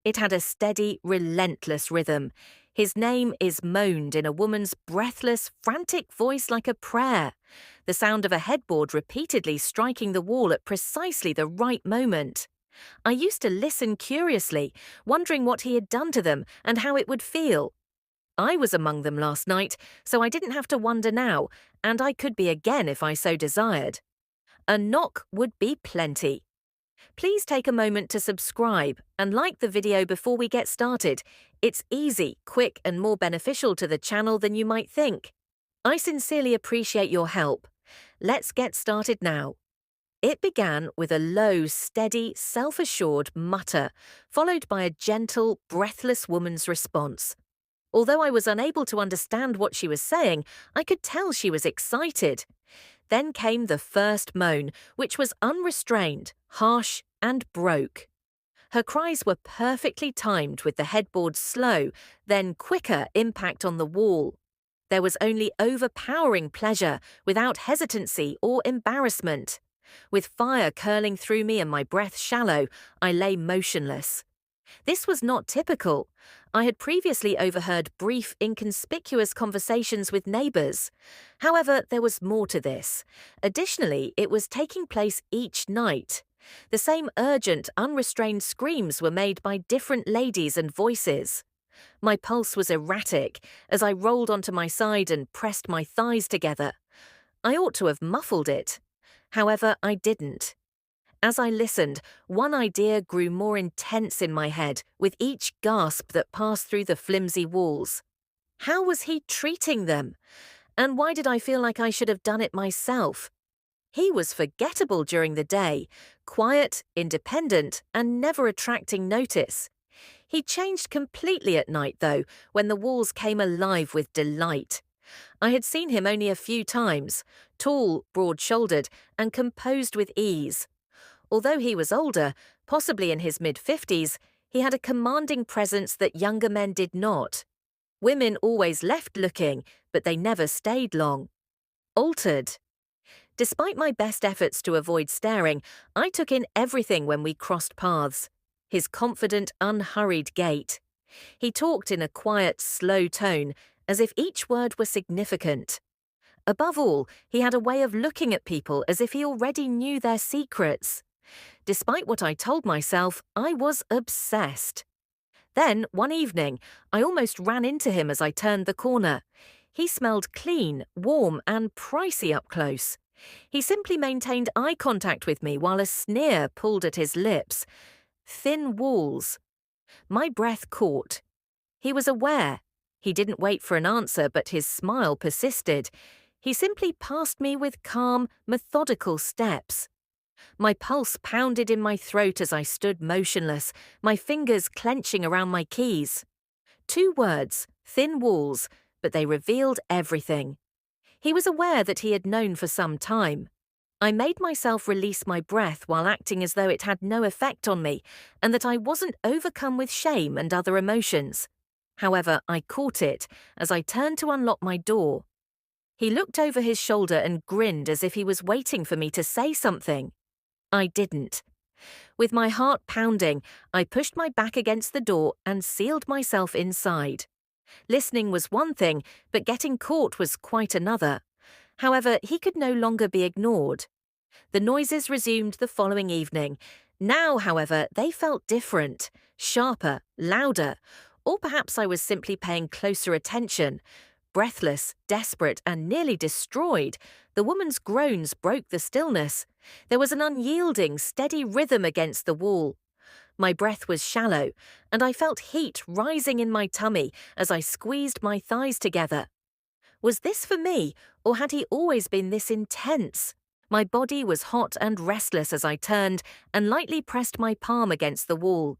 It had a steady, relentless rhythm. His name is moaned in a woman's breathless, frantic voice like a prayer, the sound of a headboard repeatedly striking the wall at precisely the right moment. I used to listen curiously, wondering what he had done to them and how it would feel. I was among them last night, so I didn't have to wonder now, and I could be again if I so desired. A knock would be plenty. Please take a moment to subscribe and like the video before we get started. It's easy, quick, and more beneficial to the channel than you might think. I sincerely appreciate your help. Let's get started now. It began with a low, steady, self-assured mutter, followed by a gentle, breathless woman's response. Although I was unable to understand what she was saying, I could tell she was excited. Then came the first moan, which was unrestrained, harsh, and broke. Her cries were perfectly timed with the headboard's slow, then quicker impact on the wall. There was only overpowering pleasure, without hesitancy or embarrassment. With fire curling through me and my breath shallow, I lay motionless. This was not typical. I had previously overheard brief, inconspicuous conversations with neighbours. However, there was more to this. Additionally, it was taking place each night. The same urgent, unrestrained screams were made by different ladies and voices. My pulse was erratic as I rolled onto my side and pressed my thighs together. I ought to have muffled it. However, I didn't. As I listened, one idea grew more intense in my head with each gasp that passed through the flimsy walls. How was he treating them? And why did I feel like I should have done it myself? He was forgettable during the day, quiet, independent, and never attracting notice. He changed completely at night, though, when the walls came alive with delight. I had seen him only a few times, tall, broad-shouldered, and composed with ease. Although he was older, possibly in his mid-50s, he had a commanding presence that younger men did not. Women always left looking, but they never stayed long. Altered. Despite my best efforts to avoid staring, I took in everything when we crossed paths. His confident, unhurried gait. He talked in a quiet, slow tone, as if each word were significant. Above all, he had a way of looking at people as if he already knew their secrets. Despite what I told myself, I was obsessed. Then, one evening, I almost ran into him as I turned the corner. He smelled clean, warm, and pricey up close. He simply maintained eye contact with me while a sneer pulled at his lips. Thin walls. My breath caught. He was aware. He didn't wait for an answer, but his smile persisted. He simply passed me with calm, methodical steps. My pulse pounded in my throat as I stood motionless, my fingers clenching around my keys. 2 words, thin walls, but they revealed everything. He was aware that he had known for some time. I made myself release my breath while acting as though it had no effect on me, and that I wasn't overcome with shame and other emotions. However, I caught it as I turned to unlock my door. He looked over his shoulder and grinned as if he was waiting for me to say something. I didn't. With my heart pounding, I pushed my back against the door and sealed myself inside. Listening was one thing, but getting caught was quite another. However, he could no longer be ignored. The noises resumed the following evening. Now, however, they felt different, sharper, louder, or perhaps I was simply paying closer attention. Breathless, desperate, and nearly destroyed, the woman's groans broke the stillness. There was an unyielding, steady rhythm against the wall. My breath was shallow, and I felt heat rising in my tummy as I squeezed my thighs together. Was this for me, or had he always been this intense? My body was hot and restless as I turned and lightly pressed my palm against the wall.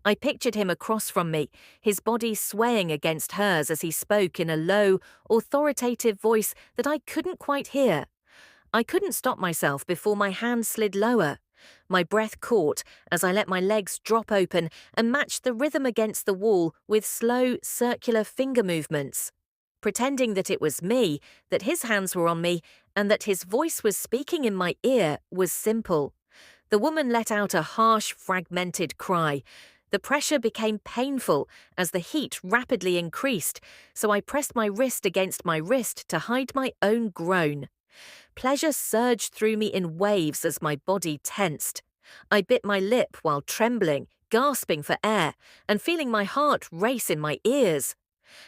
I pictured him across from me, his body swaying against hers as he spoke in a low, authoritative voice that I couldn't quite hear. I couldn't stop myself before my hand slid lower. My breath caught as I let my legs drop open and matched the rhythm against the wall with slow, circular finger movements. Pretending that it was me, that his hands were on me, and that his voice was speaking in my ear was simple. The woman let out a harsh, fragmented cry. The pressure became painful as the heat rapidly increased, so I pressed my wrist against my wrist to hide my own groan. Pleasure surged through me in waves as my body tensed. I bit my lip while trembling, gasping for air, and feeling my heart race in my ears.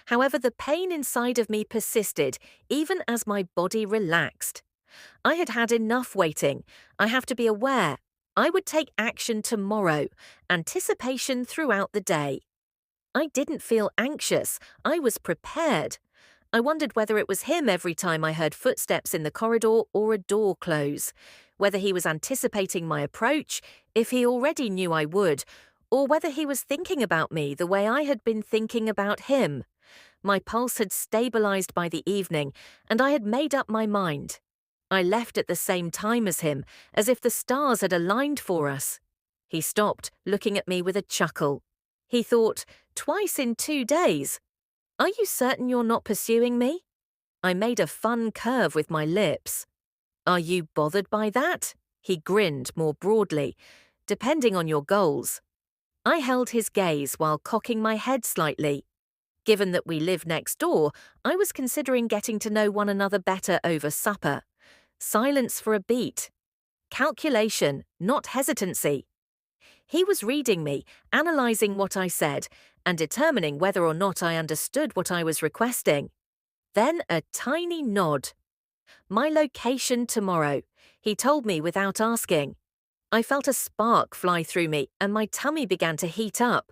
However, the pain inside of me persisted, even as my body relaxed. I had had enough waiting. I have to be aware. I would take action tomorrow, anticipation throughout the day. I didn't feel anxious. I was prepared. I wondered whether it was him every time I heard footsteps in the corridor or a door close, whether he was anticipating my approach, if he already knew I would, or whether he was thinking about me the way I had been thinking about him. My pulse had stabilized by the evening, and I had made up my mind. I left at the same time as him, as if the stars had aligned for us. He stopped, looking at me with a chuckle. He thought, twice in 2 days. Are you certain you're not pursuing me? I made a fun curve with my lips. Are you bothered by that? He grinned more broadly. Depending on your goals. I held his gaze while cocking my head slightly. Given that we live next door, I was considering getting to know one another better over supper. Silence for a beat. Calculation, not hesitancy. He was reading me, analysing what I said, and determining whether or not I understood what I was requesting. Then a tiny nod. My location tomorrow, he told me without asking. I felt a spark fly through me and my tummy began to heat up.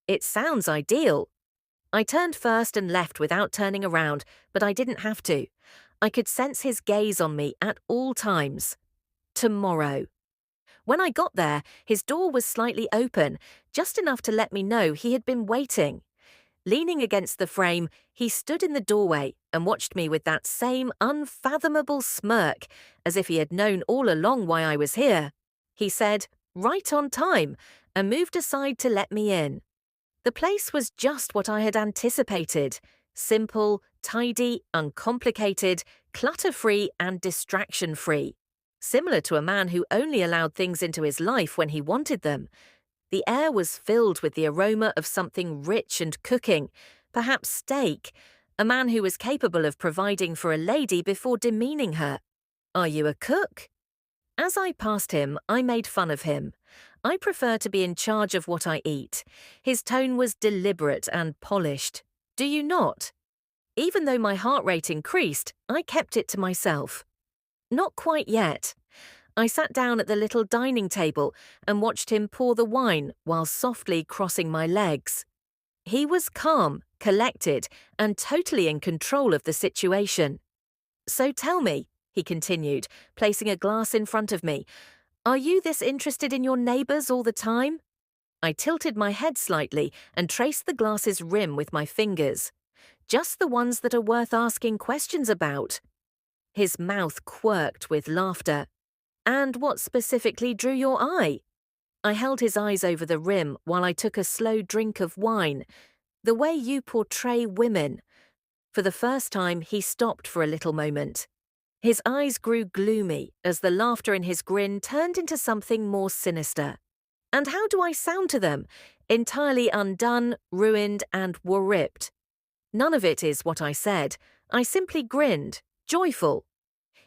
It sounds ideal. I turned first and left without turning around, but I didn't have to. I could sense his gaze on me at all times. Tomorrow. When I got there, his door was slightly open, just enough to let me know he had been waiting. Leaning against the frame, he stood in the doorway and watched me with that same unfathomable smirk, as if he had known all along why I was here. He said, "Right on time," and moved aside to let me in. The place was just what I had anticipated. Simple, tidy, uncomplicated, clutter-free and distraction-free. Similar to a man who only allowed things into his life when he wanted them. The air was filled with the aroma of something rich and cooking, perhaps steak, a man who was capable of providing for a lady before demeaning her. Are you a cook? As I passed him, I made fun of him. I prefer to be in charge of what I eat. His tone was deliberate and polished. Do you not? Even though my heart rate increased, I kept it to myself. Not quite yet. I sat down at the little dining table and watched him pour the wine while softly crossing my legs. He was calm, collected, and totally in control of the situation. So tell me, he continued, placing a glass in front of me, are you this interested in your neighbours all the time? I tilted my head slightly and traced the glass's rim with my fingers. Just the ones that are worth asking questions about. His mouth quirked with laughter. And what specifically drew your eye? I held his eyes over the rim while I took a slow drink of wine. The way you portray women. For the first time, he stopped for a little moment. His eyes grew gloomy as the laughter in his grin turned into something more sinister. And how do I sound to them? Entirely undone, ruined, and war-ripped. None of it is what I said. I simply grinned, joyful.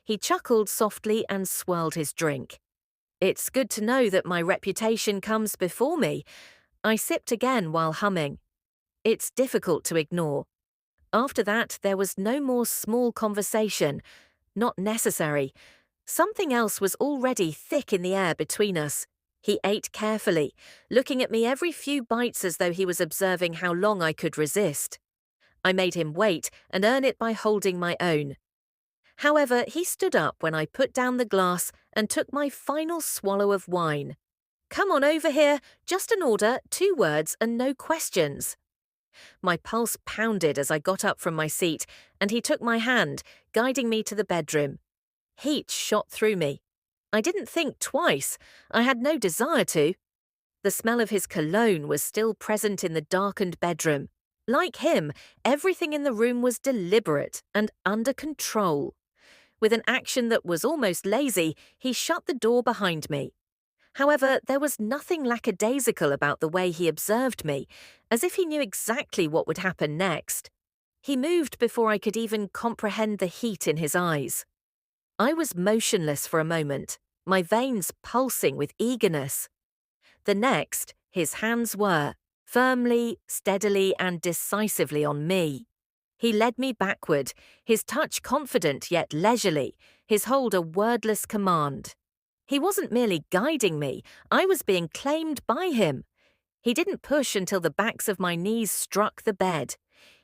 He chuckled softly and swirled his drink. It's good to know that my reputation comes before me. I sipped again while humming. It's difficult to ignore. After that, there was no more small conversation. Not necessary. Something else was already thick in the air between us. He ate carefully, looking at me every few bites as though he was observing how long I could resist. I made him wait and earn it by holding my own. However, he stood up when I put down the glass and took my final swallow of wine. Come on over here, just an order, 2 words and no questions. My pulse pounded as I got up from my seat, and he took my hand, guiding me to the bedroom. Heat shot through me. I didn't think twice. I had no desire to. The smell of his cologne was still present in the darkened bedroom. Like him, everything in the room was deliberate and under control. With an action that was almost lazy, he shut the door behind me. However, there was nothing lackadaisical about the way he observed me, as if he knew exactly what would happen next. He moved before I could even comprehend the heat in his eyes. I was motionless for a moment, my veins pulsing with eagerness. The next, his hands were, firmly, steadily, and decisively on me. He led me backward, his touch confident yet leisurely, his hold a wordless command. He wasn't merely guiding me, I was being claimed by him. He didn't push until the backs of my knees struck the bed.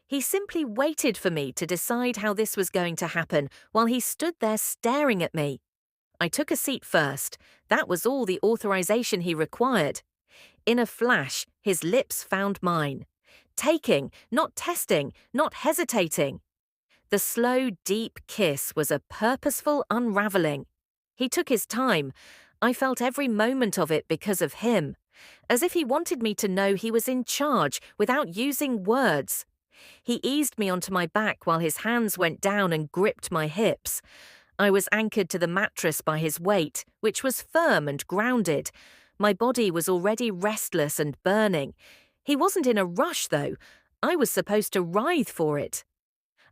He simply waited for me to decide how this was going to happen while he stood there staring at me. I took a seat first. That was all the authorization he required. In a flash, his lips found mine. Taking, not testing, not hesitating. The slow, deep kiss was a purposeful unraveling. He took his time. I felt every moment of it because of him, as if he wanted me to know he was in charge without using words. He eased me onto my back while his hands went down and gripped my hips. I was anchored to the mattress by his weight, which was firm and grounded. My body was already restless and burning. He wasn't in a rush, though. I was supposed to writhe for it.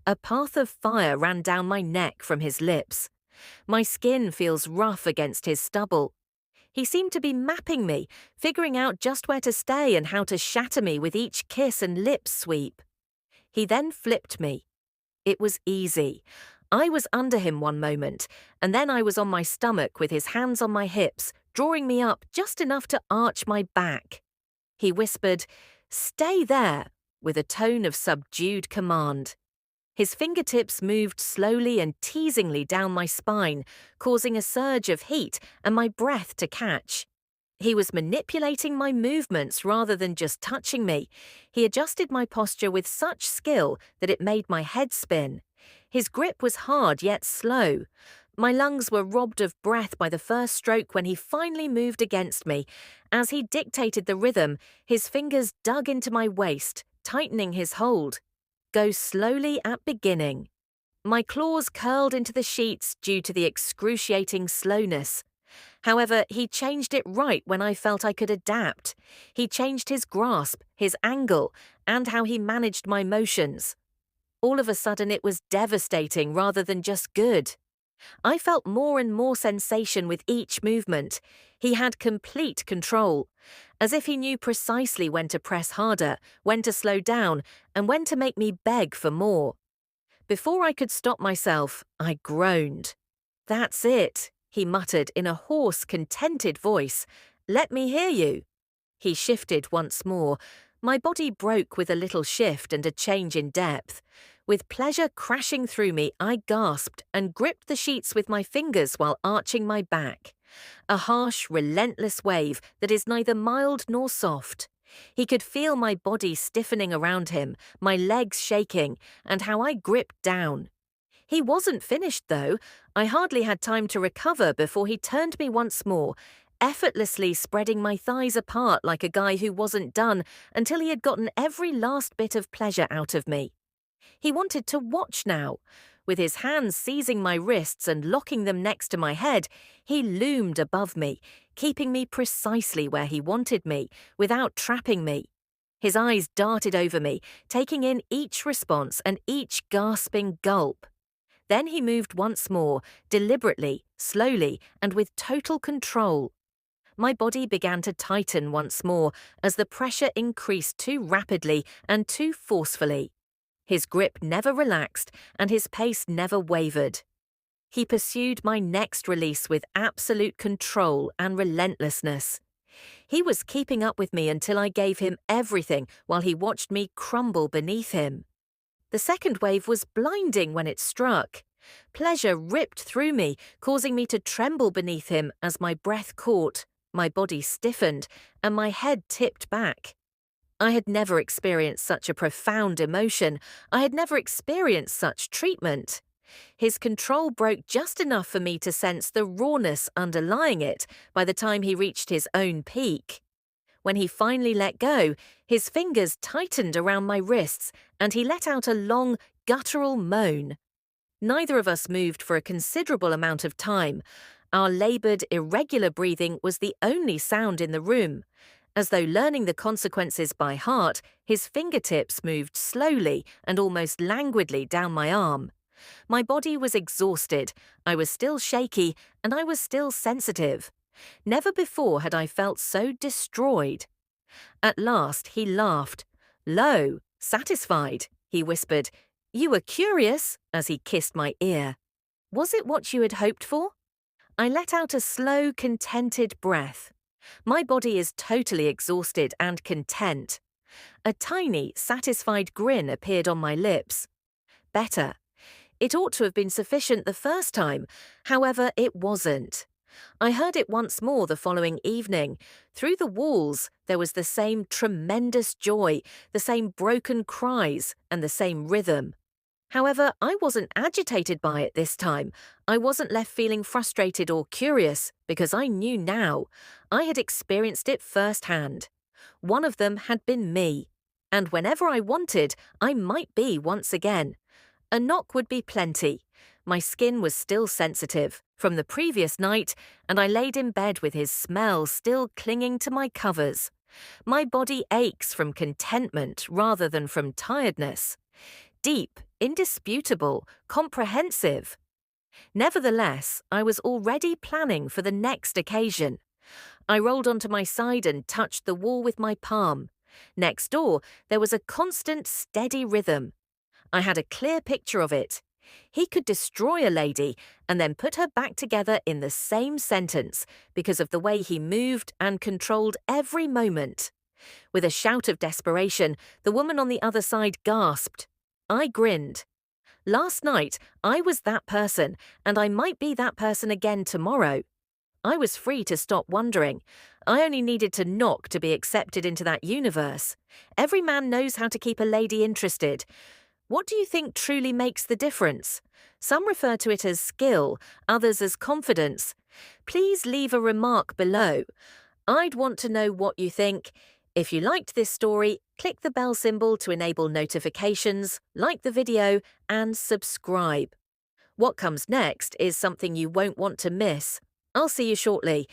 A path of fire ran down my neck from his lips. My skin feels rough against his stubble. He seemed to be mapping me, figuring out just where to stay and how to shatter me with each kiss and lip sweep. He then flipped me. It was easy. I was under him one moment, and then I was on my stomach with his hands on my hips, drawing me up just enough to arch my back. He whispered, "Stay there," with a tone of subdued command. His fingertips moved slowly and teasingly down my spine, causing a surge of heat and my breath to catch. He was manipulating my movements rather than just touching me. He adjusted my posture with such skill that it made my head spin. His grip was hard yet slow. My lungs were robbed of breath by the first stroke when he finally moved against me. As he dictated the rhythm, his fingers dug into my waist, tightening his hold. Go slowly at beginning. My claws curled into the sheets due to the excruciating slowness. However, he changed it right when I felt I could adapt. He changed his grasp, his angle, and how he managed my motions. All of a sudden it was devastating rather than just good. I felt more and more sensation with each movement. He had complete control, as if he knew precisely when to press harder, when to slow down, and when to make me beg for more. Before I could stop myself, I groaned. "That's it," he muttered in a hoarse, contented voice. "Let me hear you." He shifted once more. My body broke with a little shift and a change in depth. With pleasure crashing through me, I gasped and gripped the sheets with my fingers while arching my back. A harsh, relentless wave that is neither mild nor soft. He could feel my body stiffening around him, my legs shaking, and how I gripped down. He wasn't finished, though. I hardly had time to recover before he turned me once more, effortlessly spreading my thighs apart like a guy who wasn't done until he had gotten every last bit of pleasure out of me. He wanted to watch now. With his hands seizing my wrists and locking them next to my head, he loomed above me, keeping me precisely where he wanted me, without trapping me. His eyes darted over me, taking in each response and each gasping gulp. Then he moved once more, deliberately, slowly, and with total control. My body began to tighten once more as the pressure increased too rapidly and too forcefully. His grip never relaxed and his pace never wavered. He pursued my next release with absolute control and relentlessness. He was keeping up with me until I gave him everything while he watched me crumble beneath him. The second wave was blinding when it struck. Pleasure ripped through me, causing me to tremble beneath him as my breath caught, my body stiffened, and my head tipped back. I had never experienced such a profound emotion. I had never experienced such treatment. His control broke just enough for me to sense the rawness underlying it by the time he reached his own peak. When he finally let go, his fingers tightened around my wrists and he let out a long, guttural moan. Neither of us moved for a considerable amount of time. Our laboured, irregular breathing was the only sound in the room. As though learning the consequences by heart, his fingertips moved slowly and almost languidly down my arm. My body was exhausted, I was still shaky, and I was still sensitive. Never before had I felt so destroyed. At last he laughed. Low, satisfied, he whispered. You were curious, as he kissed my ear. Was it what you had hoped for? I let out a slow, contented breath. My body is totally exhausted and content. A tiny, satisfied grin appeared on my lips. Better. It ought to have been sufficient the first time, however, it wasn't. I heard it once more the following evening. Through the walls, there was the same tremendous joy, the same broken cries, and the same rhythm. However, I wasn't agitated by it this time. I wasn't left feeling frustrated or curious, because I knew now. I had experienced it firsthand. One of them had been me. And whenever I wanted, I might be once again. A knock would be plenty. My skin was still sensitive from the previous night, and I laid in bed with his smell still clinging to my covers. My body aches from contentment rather than from tiredness. Deep, indisputable, comprehensive. Nevertheless, I was already planning for the next occasion. I rolled onto my side and touched the wall with my palm. Next door, there was a constant, steady rhythm. I had a clear picture of it. He could destroy a lady and then put her back together in the same sentence because of the way he moved and controlled every moment. With a shout of desperation, the woman on the other side gasped. I grinned. Last night, I was that person, and I might be that person again tomorrow. I was free to stop wondering. I only needed to knock to be accepted into that universe. Every man knows how to keep a lady interested. What do you think truly makes the difference? Some refer to it as skill, others as confidence. Please leave a remark below. I'd want to know what you think. If you liked this story, click the bell symbol to enable notifications, like the video, and subscribe. What comes next is something you won't want to miss. I'll see you shortly.